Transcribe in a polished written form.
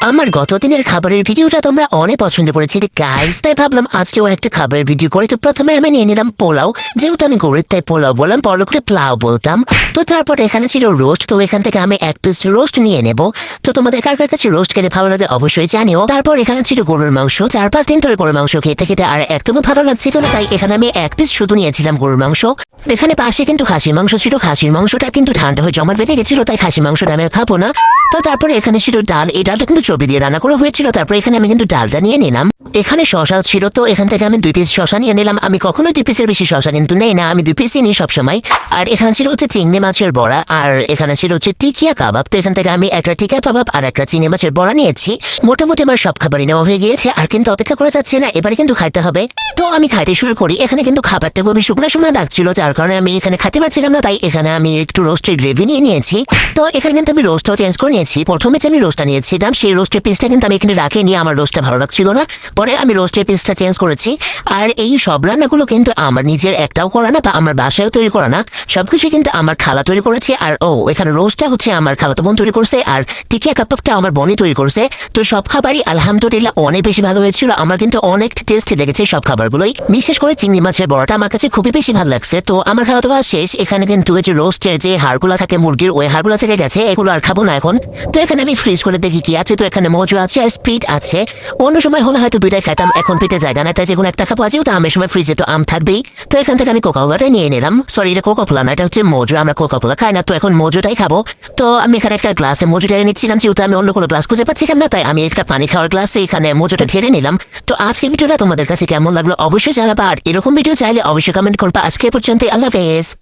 আমার গতদিনের খাবারের ভিডিওটা তোমরা অনেক পছন্দ করেছিলে গাইস, তাই ভাবলাম আজকেও একটা খাবারের ভিডিও করে। তো প্রথমে আমি নিয়ে নিলাম পোলাও, যেহেতু আমি গরিব তাই পোলাও বললাম, পরে করে প্লাও বলতাম। তো তারপর এখানে ছিল রোস্ট, তো এখান থেকে আমি এক পিস রোস্ট নিয়ে নেব। তো তোমাদের কার কার কাছে রোস্ট খেতে ভালো লাগে অবশ্যই জানিও। তারপর এখানে ছিল গরুর মাংস, 4-5 দিন ধরে গরুর মাংস খেতে খেতে আর একদমই ভালো লাগছিল না, তাই এখানে আমি এক পিস শুধু নিয়েছিলাম গরুর মাংস। এখানে পাশে কিন্তু খাসির মাংস ছিল, খাসির মাংসটা কিন্তু ঠান্ডা হয়ে জমাট বেঁধে গেছিল, তাই খাসির মাংসটা আমি খাবো না। তো তারপরে এখানে ছিল ডাল, এই ডালটা কিন্তু চর্বি দিয়ে রান্না করা হয়েছিল। তারপরে এখানে আমি কিন্তু ডালটা নিয়ে নিলাম। এখানে শশা ছিল, তো এখান থেকে আমি 2 পিস শশা নিয়ে নিলাম। আমি কখনোই 2 পিসের বেশি শশা কিন্তু নেই না, আমি 2 পিসই নিই সবসময়। আর এখানে ছিল হচ্ছে চিংড়ি মাছের বড়া, আর এখানে ছিল হচ্ছে টিকিয়া কাবাব। তো এখান থেকে আমি একটা টিকিয়া কাবাব আর একটা চিংড়ি মাছের বড়া নিয়েছি। মোটামুটি আমার সব খাবারই নেওয়া হয়ে গিয়েছে, আর কিন্তু অপেক্ষা করা যাচ্ছে না, এবারে কিন্তু খাইতে হবে। তো আমি খাইতে শুরু করি। এখানে কিন্তু খাবারটা খুবই শুকনো শুকনো লাগছিল, যার কারণে আমি এখানে খাইতে পারছিলাম না, তাই এখানে আমি একটু রোস্টেড গ্রেভি নিয়ে নিয়েছি। তো এখানে কিন্তু আমি রোস্টটাও চেঞ্জ করে নিয়েছি। প্রথমে যে আমি রোস্টটা নিয়েছিলাম সেই রোস্টের পিসটা কিন্তু আমি এখানে রাখিনি, আমার রোস্টটা ভালো লাগছিল না, পরে আমি রোস্টের পিসটা চেঞ্জ করেছি। আর এই সব রান্নাগুলো কিন্তু আমার নিজের একটাও করা না, বা আমার বাসায়ও তৈরি করা না, সবকিছু কিন্তু আমার খালা তৈরি করেছে। আর এখানে রোস্টটা হচ্ছে আমার খালাতো বোন তৈরি করছে, আর টিকিয়া কাবাবটা আমার বোনই তৈরি করছে। তো সব খাবারই আলহামদুলিল্লাহ অনেক বেশি ভালো হয়েছিল, আমার কিন্তু অনেক টেস্টি লেগেছে সব খাবারগুলোই। বিশেষ করে চিংড়ি মাছের বড়াটা আমার কাছে খুবই বেশি ভালো লাগছে। তো আমার খাওয়া দাওয়া শেষ। এখানে কিন্তু যে রোস্টের যে হাড়গুলো থাকে মুরগির, ওই হাড়গুলো থেকে গেছে, এগুলো আর খাবো না এখন। তো এখানে আমি ফ্রিজ করে দেখি কি আছে। তো এখানে মজু আছে আর স্প্রিট আছে। অন্য সময় হলে হয়তো দুইটাই খাইতাম, এখন পেটে জায়গা না, তাই যেগুলো একটা খাবো। আজও তো আমের সময় ফ্রিজে তো আম থাকবেই। তো এখান থেকে আমি কোকাকোলাটা নিয়ে নিলাম। সরি, এটা কোকাকোলা না, এটা হচ্ছে মজু। আমরা কোকাকোলা খাই না, তো এখন মজুটাই খাবো। তো আমি এখানে একটা গ্লাসে মজুটা নিচ্ছিলাম, যেহেতু আমি অন্য কোনো গ্লাস খুঁজে পাচ্ছিলাম না, তাই আমি একটা পানি খাওয়ার গ্লাসে এখানে মজুটা ঢেলে নিলাম। তো আজকের ভিডিওটা তোমাদের কাছে কেমন লাগলো অবশ্যই জানাবা, আর এরকম ভিডিও চাইলে অবশ্যই কমেন্ট করবা। আজকে পর্যন্ত আল্লাহ হাফেজ।